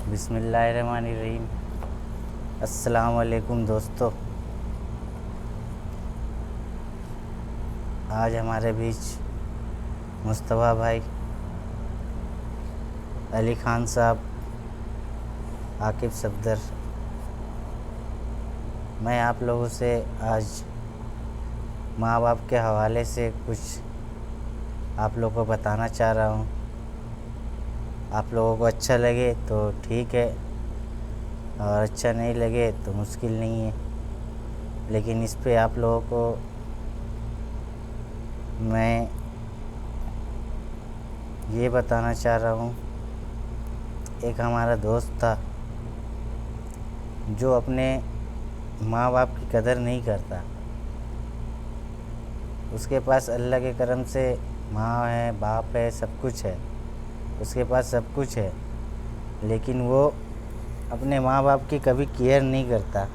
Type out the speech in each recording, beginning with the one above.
बिस्मिल्लाहिर्रहमानिर्रहीम। अस्सलाम वालेकुम दोस्तों। आज हमारे बीच मुस्तफ़ा भाई, अली ख़ान साहब, आकिब सफदर। मैं आप लोगों से आज माँ बाप के हवाले से कुछ आप लोगों को बताना चाह रहा हूँ। आप लोगों को अच्छा लगे तो ठीक है, और अच्छा नहीं लगे तो मुश्किल नहीं है, लेकिन इस पे आप लोगों को मैं ये बताना चाह रहा हूँ। एक हमारा दोस्त था जो अपने माँ बाप की कदर नहीं करता। उसके पास अल्लाह के करम से माँ है, बाप है, सब कुछ है, उसके पास सब कुछ है, लेकिन वो अपने माँ बाप की कभी केयर नहीं करता।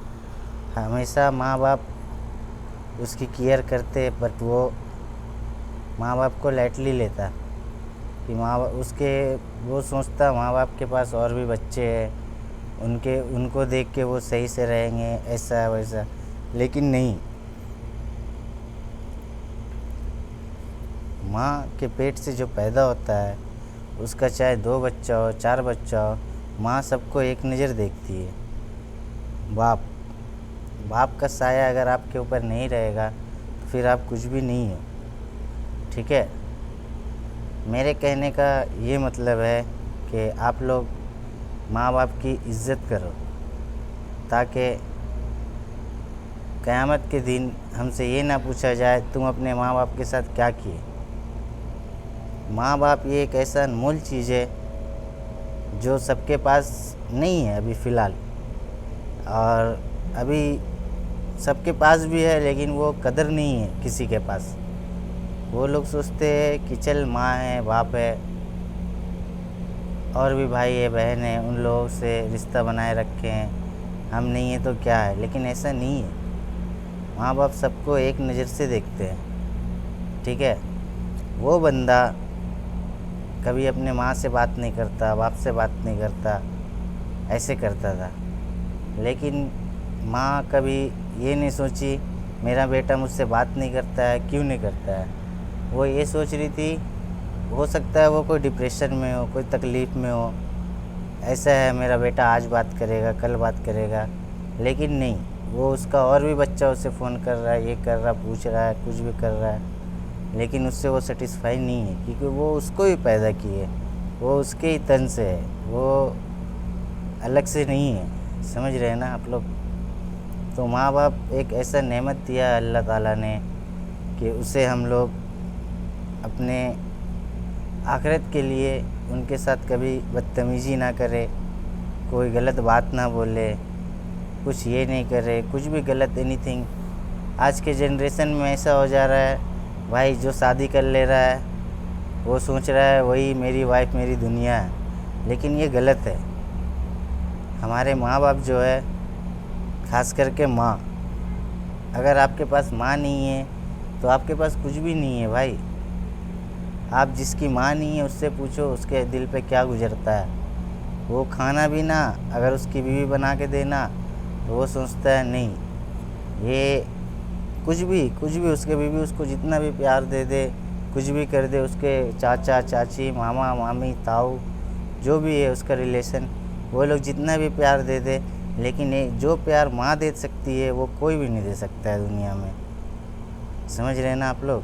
हमेशा माँ बाप उसकी केयर करते, बट वो माँ बाप को लाइटली लेता कि वो सोचता माँ बाप के पास और भी बच्चे हैं, उनको देख के वो सही से रहेंगे, ऐसा वैसा। लेकिन नहीं, माँ के पेट से जो पैदा होता है उसका चाहे 2 बच्चा हो, 4 बच्चा हो, माँ सबको एक नज़र देखती है। बाप का साया अगर आपके ऊपर नहीं रहेगा तो फिर आप कुछ भी नहीं हो। ठीक है, मेरे कहने का ये मतलब है कि आप लोग माँ बाप की इज़्ज़त करो, ताकि क़यामत के दिन हमसे ये ना पूछा जाए तुम अपने माँ बाप के साथ क्या किए। माँ बाप ये एक ऐसा अनमोल चीज़ है जो सबके पास नहीं है अभी फ़िलहाल, और अभी सबके पास भी है लेकिन वो कदर नहीं है किसी के पास। वो लोग सोचते हैं कि चल माँ है, बाप है, और भी भाई है, बहन है, उन लोगों से रिश्ता बनाए रखे हैं, हम नहीं है तो क्या है। लेकिन ऐसा नहीं है, माँ बाप सबको एक नज़र से देखते हैं। ठीक है, वो बंदा कभी अपने माँ से बात नहीं करता, बाप से बात नहीं करता, ऐसे करता था। लेकिन माँ कभी ये नहीं सोची मेरा बेटा मुझसे बात नहीं करता है, क्यों नहीं करता है। वो ये सोच रही थी हो सकता है वो कोई डिप्रेशन में हो, कोई तकलीफ़ में हो, ऐसा है मेरा बेटा आज बात करेगा, कल बात करेगा। लेकिन नहीं, वो उसका और भी बच्चा उसे फ़ोन कर रहा है, ये कर रहा, पूछ रहा है, कुछ भी कर रहा है, लेकिन उससे वो सेटिस्फाई नहीं है, क्योंकि वो उसको ही पैदा किए, वो उसके ही तन से है, वो अलग से नहीं है। समझ रहे हैं ना आप लोग। तो माँ बाप एक ऐसा नेमत दिया है अल्लाह ताला ने कि उसे हम लोग अपने आखिरत के लिए उनके साथ कभी बदतमीज़ी ना करे, कोई गलत बात ना बोले, कुछ ये नहीं करे, कुछ भी गलत एनीथिंग। आज के जनरेशन में ऐसा हो जा रहा है भाई, जो शादी कर ले रहा है वो सोच रहा है वही मेरी वाइफ, मेरी दुनिया है, लेकिन ये गलत है। हमारे माँ बाप जो है, ख़ास करके माँ, अगर आपके पास माँ नहीं है तो आपके पास कुछ भी नहीं है भाई। आप जिसकी माँ नहीं है उससे पूछो उसके दिल पे क्या गुजरता है। वो खाना भी ना अगर उसकी बीवी बना के देना तो वो सोचता है नहीं, ये कुछ भी उसके बीवी उसको जितना भी प्यार दे दे, कुछ भी कर दे, उसके चाचा चाची, मामा मामी, ताऊ, जो भी है उसका रिलेशन, वो लोग जितना भी प्यार दे दे, लेकिन ये जो प्यार माँ दे सकती है वो कोई भी नहीं दे सकता है दुनिया में। समझ रहे हैं ना आप लोग।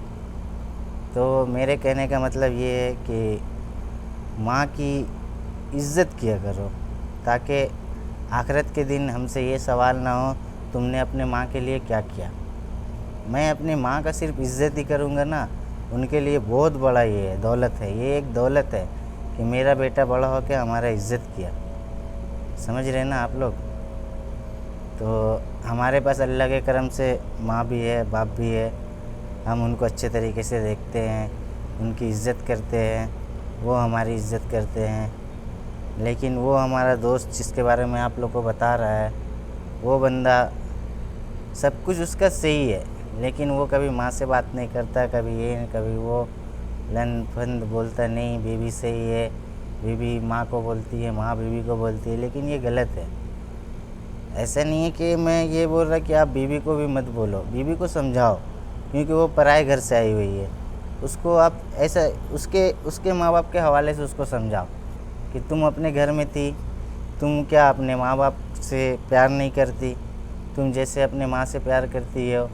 तो मेरे कहने का मतलब ये है कि माँ की इज़्ज़त किया करो, ताकि आखिरत के दिन हमसे ये सवाल ना हो तुमने अपने माँ के लिए क्या किया। मैं अपनी माँ का सिर्फ इज़्ज़त ही करूँगा ना, उनके लिए बहुत बड़ा ये है, दौलत है, ये एक दौलत है कि मेरा बेटा बड़ा होकर हमारा इज़्ज़त किया। समझ रहे हैं ना आप लोग। तो हमारे पास अल्लाह के करम से माँ भी है, बाप भी है, हम उनको अच्छे तरीके से देखते हैं, उनकी इज़्ज़त करते हैं, वो हमारी इज़्ज़त करते हैं। लेकिन वो हमारा दोस्त जिसके बारे में आप लोग को बता रहा है, वो बंदा सब कुछ उसका सही है, लेकिन वो कभी माँ से बात नहीं करता, कभी ये कभी वो, लन फंद बोलता नहीं, बीवी सही है, बीवी माँ को बोलती है, माँ बीवी को बोलती है, लेकिन ये गलत है। ऐसा नहीं है कि मैं ये बोल रहा कि आप बीवी को भी मत बोलो, बीवी को समझाओ, क्योंकि वो पराए घर से आई हुई है। उसको आप ऐसा उसके माँ बाप के हवाले से उसको समझाओ कि तुम अपने घर में थी, तुम क्या अपने माँ बाप से प्यार नहीं करती? तुम जैसे अपने माँ से प्यार करती हो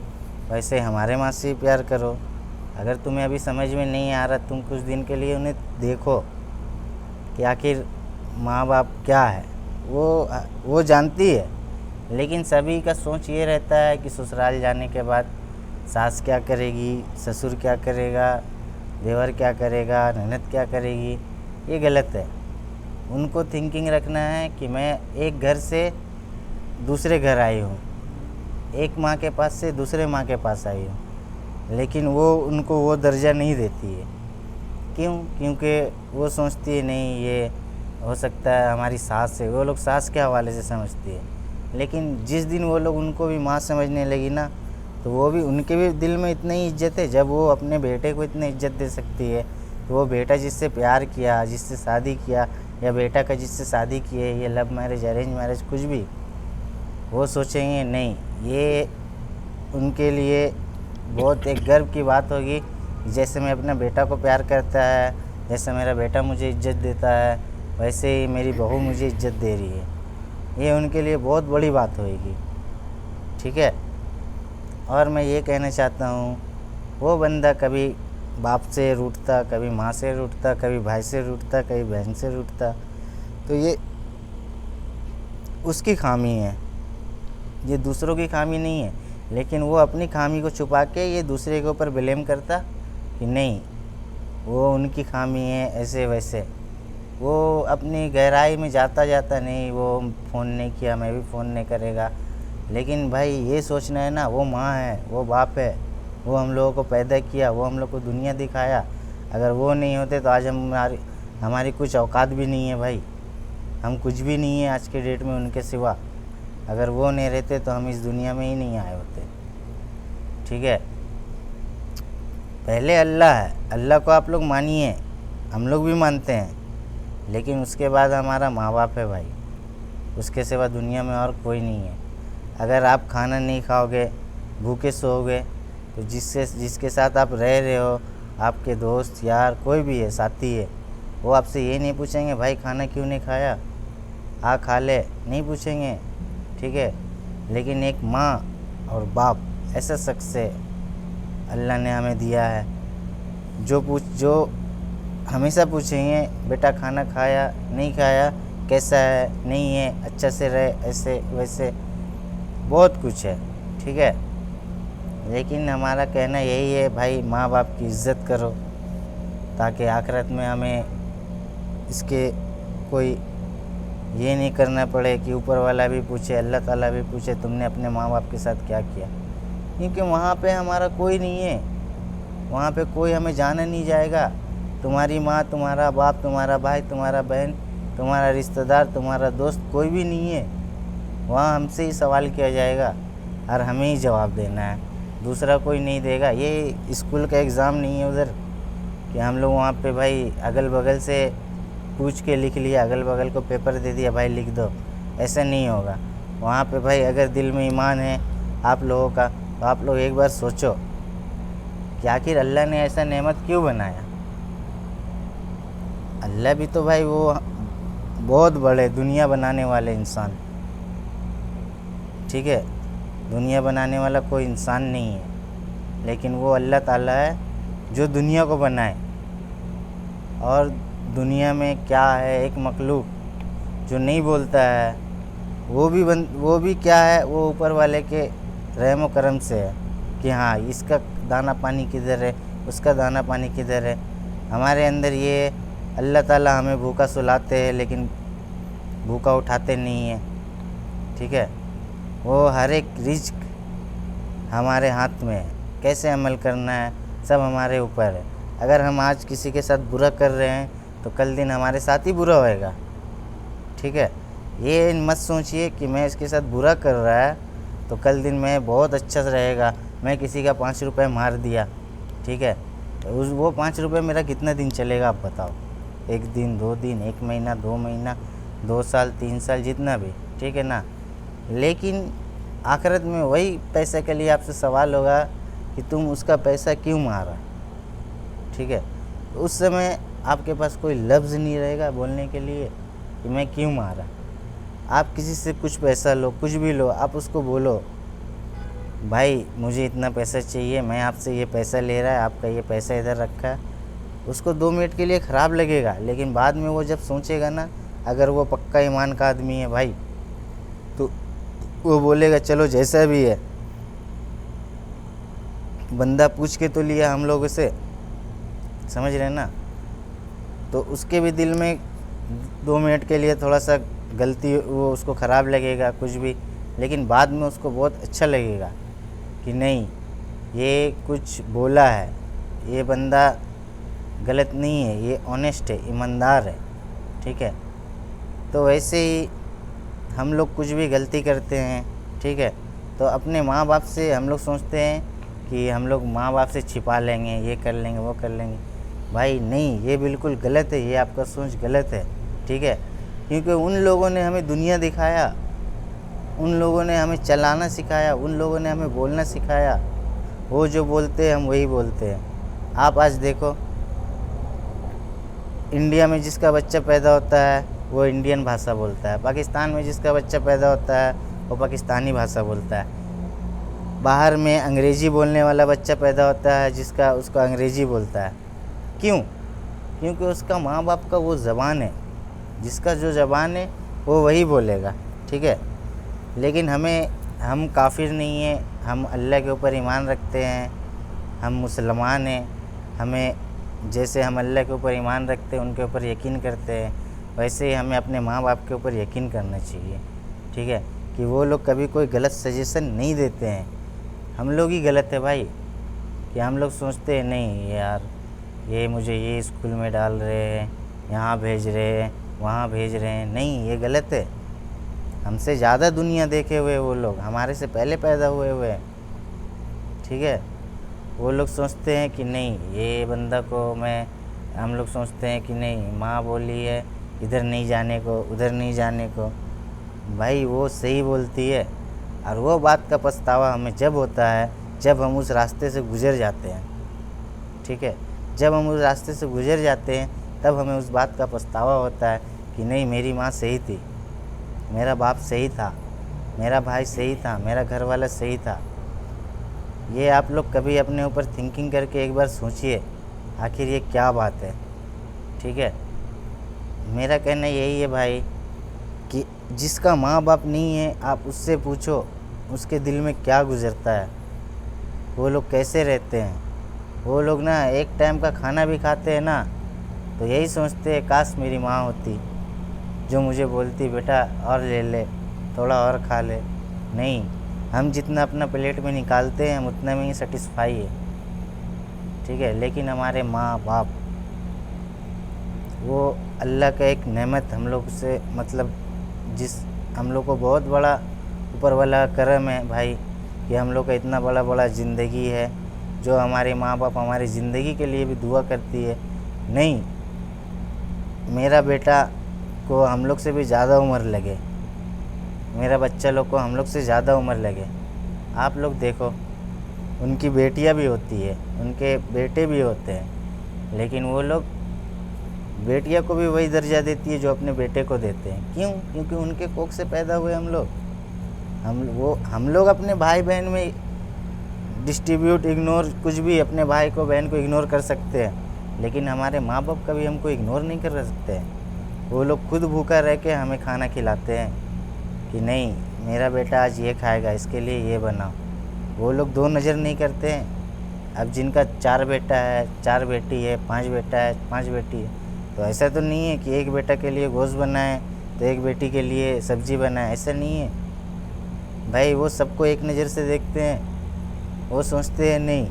वैसे हमारे माँ से प्यार करो। अगर तुम्हें अभी समझ में नहीं आ रहा, तुम कुछ दिन के लिए उन्हें देखो कि आखिर माँ बाप क्या है। वो जानती है, लेकिन सभी का सोच ये रहता है कि ससुराल जाने के बाद सास क्या करेगी, ससुर क्या करेगा, देवर क्या करेगा, ननद क्या करेगी। ये गलत है। उनको थिंकिंग रखना है कि मैं एक घर से दूसरे घर आई हूँ, एक माँ के पास से दूसरे माँ के पास आई हूँ, लेकिन वो उनको वो दर्जा नहीं देती है। क्यों? क्योंकि वो सोचती है नहीं, ये हो सकता है हमारी सास है, वो लोग सास के हवाले से समझती है। लेकिन जिस दिन वो लोग उनको भी माँ समझने लगी ना, तो वो भी उनके भी दिल में इतनी ही इज्जत है। जब वो अपने बेटे को इतनी इज्जत दे सकती है, तो वो बेटा जिससे प्यार किया, जिससे शादी किया, या बेटा का जिससे शादी की है, ये लव मैरिज, अरेंज मैरिज, कुछ भी, वो सोचेंगे नहीं, ये उनके लिए बहुत एक गर्व की बात होगी। जैसे मैं अपने बेटा को प्यार करता है, जैसे मेरा बेटा मुझे इज्जत देता है, वैसे ही मेरी बहू मुझे इज्जत दे रही है। ये उनके लिए बहुत बड़ी बात होगी। ठीक है। और मैं ये कहना चाहता हूँ, वो बंदा कभी बाप से रूठता, कभी माँ से रूठता, कभी भाई से रूठता, कभी बहन से रूठता, तो ये उसकी खामी है, ये दूसरों की खामी नहीं है। लेकिन वो अपनी खामी को छुपा के ये दूसरे के ऊपर ब्लेम करता कि नहीं, वो उनकी खामी है, ऐसे वैसे। वो अपनी गहराई में जाता नहीं, वो फ़ोन नहीं किया, मैं भी फ़ोन नहीं करेगा। लेकिन भाई ये सोचना है ना, वो माँ है, वो बाप है, वो हम लोगों को पैदा किया, वो हम लोग को दुनिया दिखाया। अगर वो नहीं होते तो आज हमारी कुछ औकात भी नहीं है भाई, हम कुछ भी नहीं है आज के डेट में उनके सिवा। अगर वो नहीं रहते तो हम इस दुनिया में ही नहीं आए होते। ठीक है। पहले अल्लाह है, अल्लाह को आप लोग मानिए, हम लोग भी मानते हैं, लेकिन उसके बाद हमारा माँ बाप है भाई, उसके सिवा दुनिया में और कोई नहीं है। अगर आप खाना नहीं खाओगे, भूखे सोओगे, तो जिसके साथ आप रह रहे हो, आपके दोस्त यार कोई भी है, साथी है, वो आपसे ये नहीं पूछेंगे भाई खाना क्यों नहीं खाया, आ खा ले, नहीं पूछेंगे। ठीक है। लेकिन एक माँ और बाप ऐसा शख्स है अल्लाह ने हमें दिया है, जो हमेशा पूछेंगे बेटा खाना खाया, नहीं खाया, कैसा है, नहीं है, अच्छा से रहे, ऐसे वैसे, बहुत कुछ है। ठीक है। लेकिन हमारा कहना यही है भाई, माँ बाप की इज़्ज़त करो, ताकि आखिरत में हमें इसके कोई ये नहीं करना पड़े कि ऊपर वाला भी पूछे, अल्लाह ताला भी पूछे तुमने अपने माँ बाप के साथ क्या किया। क्योंकि वहाँ पे हमारा कोई नहीं है, वहाँ पे कोई हमें जाना नहीं जाएगा। तुम्हारी माँ, तुम्हारा बाप, तुम्हारा भाई, तुम्हारा बहन, तुम्हारा रिश्तेदार, तुम्हारा दोस्त कोई भी नहीं है। वहाँ हमसे ही सवाल किया जाएगा और हमें ही जवाब देना है, दूसरा कोई नहीं देगा। ये स्कूल का एग्ज़ाम नहीं है उधर कि हम लोग वहाँ पे भाई अगल बगल से पूछ के लिख लिया, अगल बगल को पेपर दे दिया भाई लिख दो, ऐसा नहीं होगा। वहाँ पे भाई अगर दिल में ईमान है आप लोगों का, तो आप लोग एक बार सोचो कि आखिर अल्लाह ने ऐसा नेमत क्यों बनाया। अल्लाह भी तो भाई वो बहुत बड़े दुनिया बनाने वाले इंसान, ठीक है, दुनिया बनाने वाला कोई इंसान नहीं है, लेकिन वो अल्लाह ताला है जो दुनिया को बनाए। और दुनिया में क्या है, एक मखलूक जो नहीं बोलता है, वो भी क्या है, वो ऊपर वाले के रहम व करम से है कि हाँ इसका दाना पानी किधर है, उसका दाना पानी किधर है। हमारे अंदर ये अल्लाह ताला हमें भूखा सुलाते हैं लेकिन भूखा उठाते नहीं है। ठीक है। वो हर एक रिज्क हमारे हाथ में है, कैसे अमल करना है सब हमारे ऊपर है। अगर हम आज किसी के साथ बुरा कर रहे हैं तो कल दिन हमारे साथ ही बुरा होएगा। ठीक है। ये मत सोचिए कि मैं इसके साथ बुरा कर रहा है तो कल दिन में बहुत अच्छा से रहेगा। मैं किसी का 5 रुपये मार दिया, ठीक है, तो वो 5 रुपये मेरा कितना दिन चलेगा आप बताओ। एक दिन, 2 दिन, 1 महीना, 2 महीना, 2 साल, 3 साल, जितना भी, ठीक है ना। लेकिन आखिरत में वही पैसे के लिए आपसे सवाल होगा कि तुम उसका पैसा क्यों मारा, ठीक है। तो उस समय आपके पास कोई लफ्ज़ नहीं रहेगा बोलने के लिए कि मैं क्यों मारा। आप किसी से कुछ पैसा लो, कुछ भी लो, आप उसको बोलो भाई मुझे इतना पैसा चाहिए, मैं आपसे ये पैसा ले रहा है, आपका ये पैसा इधर रखा है। उसको 2 मिनट के लिए ख़राब लगेगा, लेकिन बाद में वो जब सोचेगा ना, अगर वो पक्का ईमान का आदमी है भाई, तो वो बोलेगा चलो जैसा भी है, बंदा पूछ के तो लिया हम लोगों से, समझ रहे ना। तो उसके भी दिल में 2 मिनट के लिए थोड़ा सा गलती, वो उसको ख़राब लगेगा कुछ भी, लेकिन बाद में उसको बहुत अच्छा लगेगा कि नहीं ये कुछ बोला है, ये बंदा गलत नहीं है, ये ऑनेस्ट है, ईमानदार है, ठीक है। तो वैसे ही हम लोग कुछ भी गलती करते हैं, ठीक है, तो अपने माँ बाप से हम लोग सोचते हैं कि हम लोग माँ बाप से छिपा लेंगे, ये कर लेंगे, वो कर लेंगे। भाई नहीं, ये बिल्कुल गलत है, ये आपका सोच गलत है, ठीक है। क्योंकि उन लोगों ने हमें दुनिया दिखाया, उन लोगों ने हमें चलाना सिखाया, उन लोगों ने हमें बोलना सिखाया। वो जो बोलते हैं हम वही बोलते हैं। आप आज देखो, इंडिया में जिसका बच्चा पैदा होता है वो इंडियन भाषा बोलता है, पाकिस्तान में जिसका बच्चा पैदा होता है वो पाकिस्तानी भाषा बोलता है, बाहर में अंग्रेज़ी बोलने वाला बच्चा पैदा होता है जिसका उसका अंग्रेज़ी बोलता है। क्यों? क्योंकि उसका माँ बाप का वो ज़बान है, जिसका जो ज़बान है वो वही बोलेगा, ठीक है। लेकिन हम काफिर नहीं हैं, हम अल्लाह के ऊपर ईमान रखते हैं, हम मुसलमान हैं। हमें जैसे हम अल्लाह के ऊपर ईमान रखते हैं, उनके ऊपर यकीन करते हैं, वैसे ही हमें अपने माँ बाप के ऊपर यकीन करना चाहिए, ठीक है। कि वो लोग कभी कोई गलत सजेशन नहीं देते हैं। हम लोग ही गलत है भाई, कि हम लोग सोचते हैं नहीं यार ये मुझे ये स्कूल में डाल रहे हैं, यहाँ भेज रहे हैं, वहाँ भेज रहे हैं, नहीं ये गलत है। हमसे ज़्यादा दुनिया देखे हुए वो लोग, हमारे से पहले पैदा हुए हुए हैं, ठीक है। वो लोग सोचते हैं कि नहीं ये बंदा को हम लोग सोचते हैं कि नहीं माँ बोली है इधर नहीं जाने को, उधर नहीं जाने को। भाई वो सही बोलती है, और वो बात का पछतावा हमें जब होता है जब हम उस रास्ते से गुज़र जाते हैं, ठीक है। जब हम उस रास्ते से गुज़र जाते हैं तब हमें उस बात का पछतावा होता है कि नहीं मेरी माँ सही थी, मेरा बाप सही था, मेरा भाई सही था, मेरा घर वाला सही था। ये आप लोग कभी अपने ऊपर थिंकिंग करके एक बार सोचिए आखिर ये क्या बात है, ठीक है। मेरा कहना यही है भाई कि जिसका माँ बाप नहीं है आप उससे पूछो उसके दिल में क्या गुज़रता है, वो लोग कैसे रहते हैं। वो लोग ना एक टाइम का खाना भी खाते हैं ना तो यही सोचते हैं काश मेरी माँ होती जो मुझे बोलती बेटा और ले ले, थोड़ा और खा ले। नहीं, हम जितना अपना प्लेट में निकालते हैं हम उतना में ही सेटिस्फाई है, ठीक है। लेकिन हमारे माँ बाप वो अल्लाह का एक नेमत हम लोग से, मतलब जिस हम लोग को बहुत बड़ा ऊपर वाला करम है भाई कि हम लोग का इतना बड़ा बड़ा ज़िंदगी है, जो हमारे माँ बाप हमारी ज़िंदगी के लिए भी दुआ करती है। नहीं, मेरा बेटा को हम लोग से भी ज़्यादा उम्र लगे, मेरा बच्चा लोग को हम लोग से ज़्यादा उम्र लगे। आप लोग देखो उनकी बेटियां भी होती है, उनके बेटे भी होते हैं, लेकिन वो लोग बेटियां को भी वही दर्जा देती है जो अपने बेटे को देते हैं। क्यों? क्योंकि उनके कोख से पैदा हुए हम लोग अपने भाई बहन में डिस्ट्रीब्यूट इग्नोर कुछ भी अपने भाई को बहन को इग्नोर कर सकते हैं, लेकिन हमारे माँ बाप कभी हमको इग्नोर नहीं कर सकते हैं। वो लोग खुद भूखा रह के हमें खाना खिलाते हैं कि नहीं मेरा बेटा आज ये खाएगा, इसके लिए ये बनाओ। वो लोग दो नज़र नहीं करते हैं। अब जिनका 4 बेटा है, 4 बेटी है, 5 बेटा है, 5 बेटी है, तो ऐसा तो नहीं है कि एक बेटा के लिए गोश्त बनाए तो एक बेटी के लिए सब्ज़ी बनाए, ऐसा नहीं है भाई। वो सबको एक नज़र से देखते हैं। वो सोचते हैं नहीं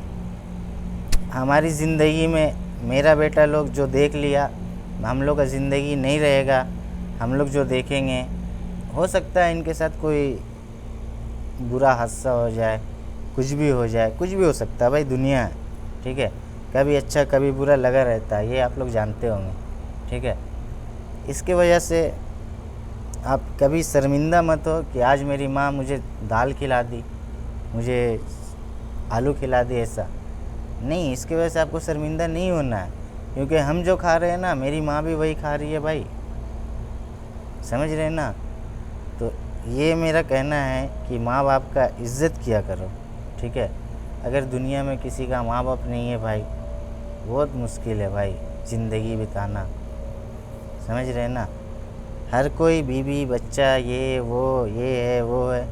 हमारी ज़िंदगी में मेरा बेटा लोग जो देख लिया हम लोग का ज़िंदगी नहीं रहेगा, हम लोग जो देखेंगे हो सकता है इनके साथ कोई बुरा हादसा हो जाए, कुछ भी हो जाए, कुछ भी हो सकता है भाई, दुनिया है, ठीक है। कभी अच्छा कभी बुरा लगा रहता है, ये आप लोग जानते होंगे। ठीक है। इसके वजह से आप कभी शर्मिंदा मत हो कि आज मेरी माँ मुझे दाल खिला दी, मुझे आलू खिला दी, ऐसा नहीं। इसकी वजह से आपको शर्मिंदा नहीं होना है, क्योंकि हम जो खा रहे हैं ना, मेरी माँ भी वही खा रही है भाई, समझ रहे हैं ना। तो ये मेरा कहना है कि माँ बाप का इज़्ज़त किया करो, ठीक है। अगर दुनिया में किसी का माँ बाप नहीं है भाई, बहुत मुश्किल है भाई ज़िंदगी बिताना, समझ रहे हैं ना। हर कोई बीवी बच्चा ये वो, ये है वो है।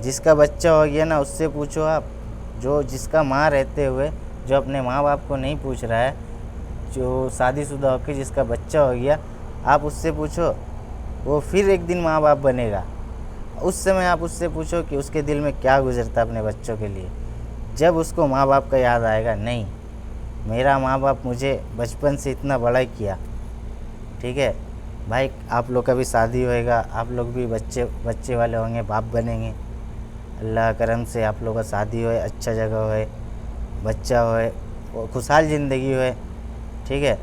जिसका बच्चा हो गया ना, उससे पूछो आप, जो जिसका माँ रहते हुए जो अपने माँ बाप को नहीं पूछ रहा है, जो शादीशुदा होकर जिसका बच्चा हो गया, आप उससे पूछो, वो फिर एक दिन माँ बाप बनेगा। उस समय आप उससे पूछो कि उसके दिल में क्या गुजरता अपने बच्चों के लिए। जब उसको माँ बाप का याद आएगा, नहीं मेरा माँ बाप मुझे बचपन से इतना बड़ा किया, ठीक है भाई। आप लोग का भी शादी होएगा, आप लोग भी बच्चे वाले होंगे, बाप बनेंगे। अल्लाह करम से आप लोग का शादी होए, अच्छा जगह होए, बच्चा होए, खुशहाल ज़िंदगी होए, ठीक है।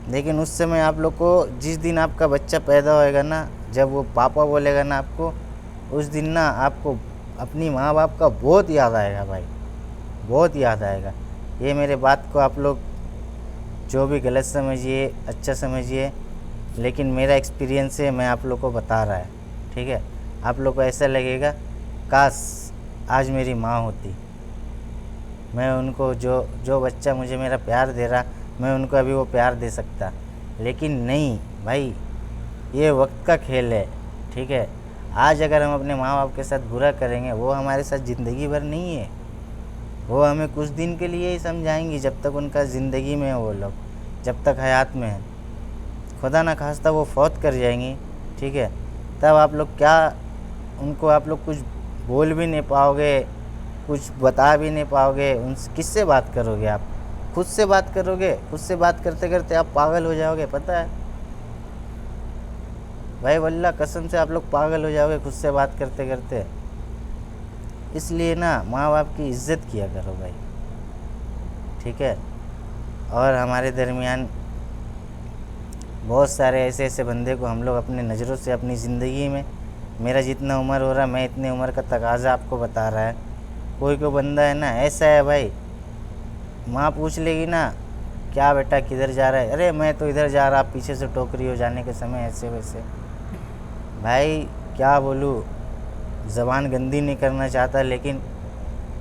लेकिन उस समय आप लोग को, जिस दिन आपका बच्चा पैदा होएगा ना, जब वो पापा बोलेगा ना आपको, उस दिन ना आपको अपनी माँ बाप का बहुत याद आएगा भाई, बहुत याद आएगा। ये मेरे बात को आप लोग जो भी गलत समझिए, अच्छा समझिए, लेकिन मेरा एक्सपीरियंस है, मैं आप लोग को बता रहा है, ठीक है। आप लोग को ऐसा लगेगा काश आज मेरी माँ होती, मैं उनको जो बच्चा मुझे मेरा प्यार दे रहा, मैं उनको अभी वो प्यार दे सकता। लेकिन नहीं भाई, ये वक्त का खेल है, ठीक है। आज अगर हम अपने माँ बाप के साथ बुरा करेंगे, वो हमारे साथ ज़िंदगी भर नहीं है, वो हमें कुछ दिन के लिए ही समझाएंगी, जब तक उनका ज़िंदगी में है वो लोग, जब तक हयात में है। खुदा ना खास्ता वो फौत कर जाएंगी, ठीक है। तब आप लोग क्या, उनको आप लोग कुछ बोल भी नहीं पाओगे, कुछ बता भी नहीं पाओगे। उनसे किससे बात करोगे आप? खुद से बात करोगे। खुद से बात करते करते आप पागल हो जाओगे, पता है भाई, वल्लाह कसम से आप लोग पागल हो जाओगे खुद से बात करते करते। इसलिए ना माँ बाप की इज़्ज़त किया करो भाई, ठीक है। और हमारे दरमियान बहुत सारे ऐसे ऐसे बंदे को हम लोग अपने नज़रों से अपनी ज़िंदगी में, मेरा जितना उम्र हो रहा, मैं इतनी उम्र का तकाज़ा आपको बता रहा है। कोई बंदा है ना, ऐसा है भाई, माँ पूछ लेगी ना, क्या बेटा किधर जा रहा है, अरे मैं तो इधर जा रहा, आप पीछे से टोक रही हो जाने के समय, ऐसे वैसे। भाई क्या बोलूँ, ज़बान गंदी नहीं करना चाहता, लेकिन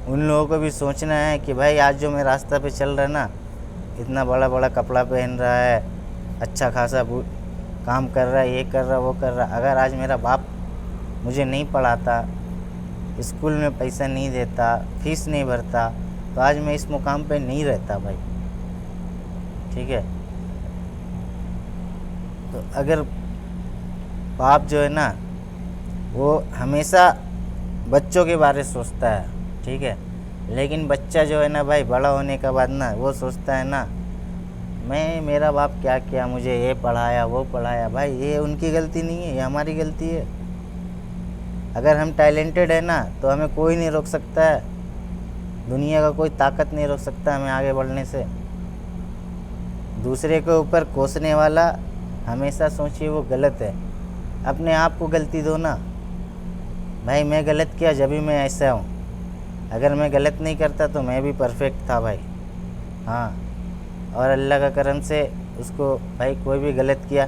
उन लोगों को भी सोचना है कि भाई आज जो मैं रास्ता पे चल रहा ना, इतना बड़ा बड़ा कपड़ा पहन रहा है, अच्छा खासा काम कर रहा है, ये कर रहा वो कर रहा, अगर आज मेरा बाप मुझे नहीं पढ़ाता, स्कूल में पैसा नहीं देता, फीस नहीं भरता, तो आज मैं इस मुकाम पे नहीं रहता भाई, ठीक है। तो अगर बाप जो है ना, वो हमेशा बच्चों के बारे में सोचता है, ठीक है। लेकिन बच्चा जो है ना भाई, बड़ा होने के बाद ना वो सोचता है ना, मेरा बाप क्या किया, मुझे ये पढ़ाया वो पढ़ाया। भाई ये उनकी गलती नहीं है, ये हमारी गलती है। अगर हम टैलेंटेड है ना, तो हमें कोई नहीं रोक सकता है, दुनिया का कोई ताकत नहीं रोक सकता हमें आगे बढ़ने से। दूसरे के ऊपर कोसने वाला हमेशा सोचिए वो गलत है, अपने आप को गलती दो ना। भाई मैं गलत किया जब भी मैं ऐसा हूँ, अगर मैं गलत नहीं करता तो मैं भी परफेक्ट था भाई, हाँ। और अल्लाह का करम से उसको भाई कोई भी गलत किया,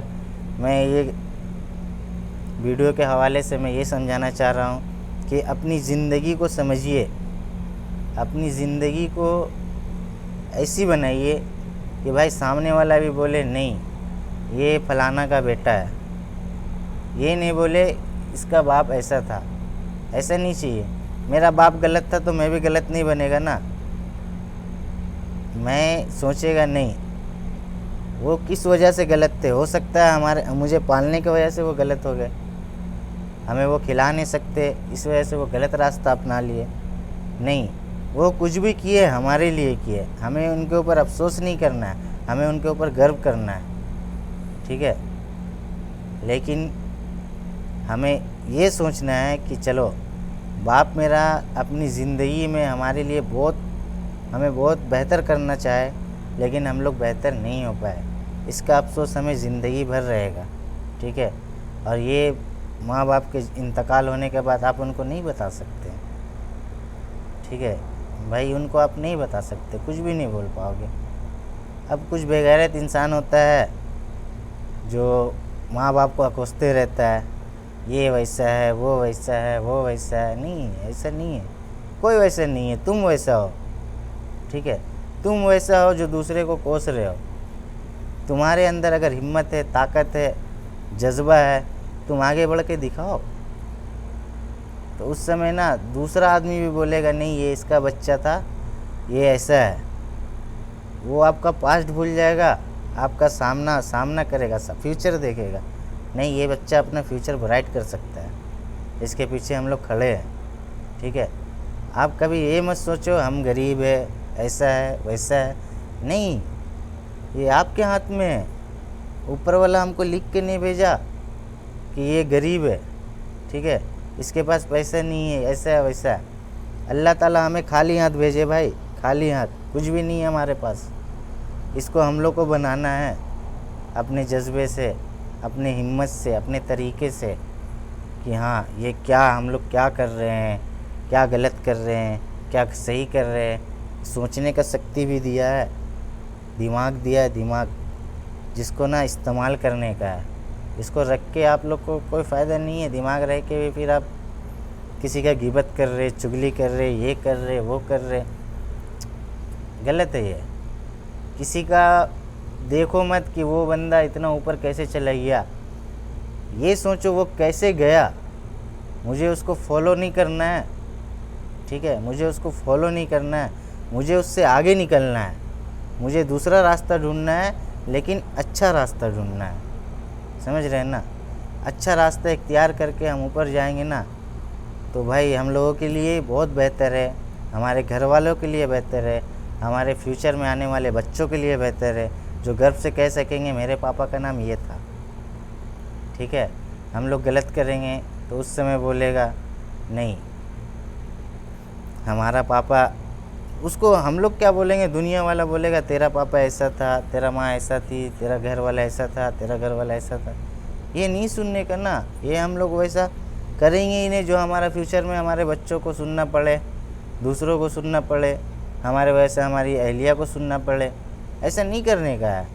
मैं ये वीडियो के हवाले से मैं ये समझाना चाह रहा हूँ कि अपनी ज़िंदगी को समझिए, अपनी ज़िंदगी को ऐसी बनाइए कि भाई सामने वाला भी बोले नहीं ये फलाना का बेटा है, ये नहीं बोले इसका बाप ऐसा था। ऐसा नहीं चाहिए। मेरा बाप गलत था तो मैं भी गलत नहीं बनेगा ना, मैं सोचेगा नहीं वो किस वजह से गलत थे, हो सकता है मुझे पालने की वजह से वो गलत हो गए, हमें वो खिला नहीं सकते इस वजह से वो गलत रास्ता अपना लिए। नहीं, वो कुछ भी किए हमारे लिए किए, हमें उनके ऊपर अफसोस नहीं करना है, हमें उनके ऊपर गर्व करना है, ठीक है। लेकिन हमें ये सोचना है कि चलो बाप मेरा अपनी ज़िंदगी में हमारे लिए हमें बहुत बेहतर करना चाहे, लेकिन हम लोग बेहतर नहीं हो पाए, इसका अफसोस हमें ज़िंदगी भर रहेगा, ठीक है। और ये माँ बाप के इंतकाल होने के बाद आप उनको नहीं बता सकते, ठीक है भाई, उनको आप नहीं बता सकते, कुछ भी नहीं बोल पाओगे। अब कुछ बेगैरत इंसान होता है जो माँ बाप को कोसते रहता है, ये वैसा है, वो वैसा है, वो वैसा है। नहीं, ऐसा नहीं है, कोई वैसा नहीं है, तुम वैसा हो, ठीक है। तुम वैसा हो जो दूसरे को कोस रहे हो। तुम्हारे अंदर अगर हिम्मत है, ताकत है, जज्बा है, तुम आगे बढ़ के दिखाओ। तो उस समय ना दूसरा आदमी भी बोलेगा नहीं ये इसका बच्चा था, ये ऐसा है। वो आपका पास्ट भूल जाएगा, आपका सामना करेगा, फ्यूचर देखेगा। नहीं, ये बच्चा अपना फ्यूचर ब्राइट कर सकता है, इसके पीछे हम लोग खड़े हैं, ठीक है। आप कभी ये मत सोचो हम गरीब है, ऐसा है, वैसा है। नहीं, ये आपके हाथ में है। ऊपर वाला हमको लिख के नहीं भेजा कि ये गरीब है, ठीक है, इसके पास पैसा नहीं है, ऐसा है, वैसा है। अल्लाह ताला हमें खाली हाथ भेजे भाई, खाली हाथ, कुछ भी नहीं है हमारे पास। इसको हम लोग को बनाना है अपने जज्बे से, अपने हिम्मत से, अपने तरीके से कि हाँ ये क्या हम लोग क्या कर रहे हैं, क्या गलत कर रहे हैं, क्या सही कर रहे हैं। सोचने का शक्ति भी दिया है, दिमाग दिया है, दिमाग जिसको ना इस्तेमाल करने का है। इसको रख के आप लोग को कोई फ़ायदा नहीं है। दिमाग रह के भी फिर आप किसी का गिबत कर रहे, चुगली कर रहे, ये कर रहे, वो कर रहे, गलत है ये। किसी का देखो मत कि वो बंदा इतना ऊपर कैसे चला गया, ये सोचो वो कैसे गया। मुझे उसको फॉलो नहीं करना है, ठीक है, मुझे उसको फॉलो नहीं करना है, मुझे उससे आगे निकलना है, मुझे दूसरा रास्ता ढूंढना है, लेकिन अच्छा रास्ता ढूंढना है। समझ रहे हैं ना। अच्छा रास्ता इख्तियार करके हम ऊपर जाएंगे ना, तो भाई हम लोगों के लिए बहुत बेहतर है, हमारे घर वालों के लिए बेहतर है, हमारे फ्यूचर में आने वाले बच्चों के लिए बेहतर है, जो गर्व से कह सकेंगे मेरे पापा का नाम ये था, ठीक है। हम लोग गलत करेंगे तो उस समय बोलेगा नहीं हमारा पापा, उसको हम लोग क्या बोलेंगे, दुनिया वाला बोलेगा तेरा पापा ऐसा था, तेरा माँ ऐसा थी, तेरा घर वाला ऐसा था, तेरा घर वाला ऐसा था। ये नहीं सुनने का ना, ये हम लोग वैसा करेंगे ही नहीं जो हमारा फ्यूचर में हमारे बच्चों को सुनना पड़े, दूसरों को सुनना पड़े, हमारे वजह से हमारी अहलिया को सुनना पड़े। ऐसा नहीं करने का है।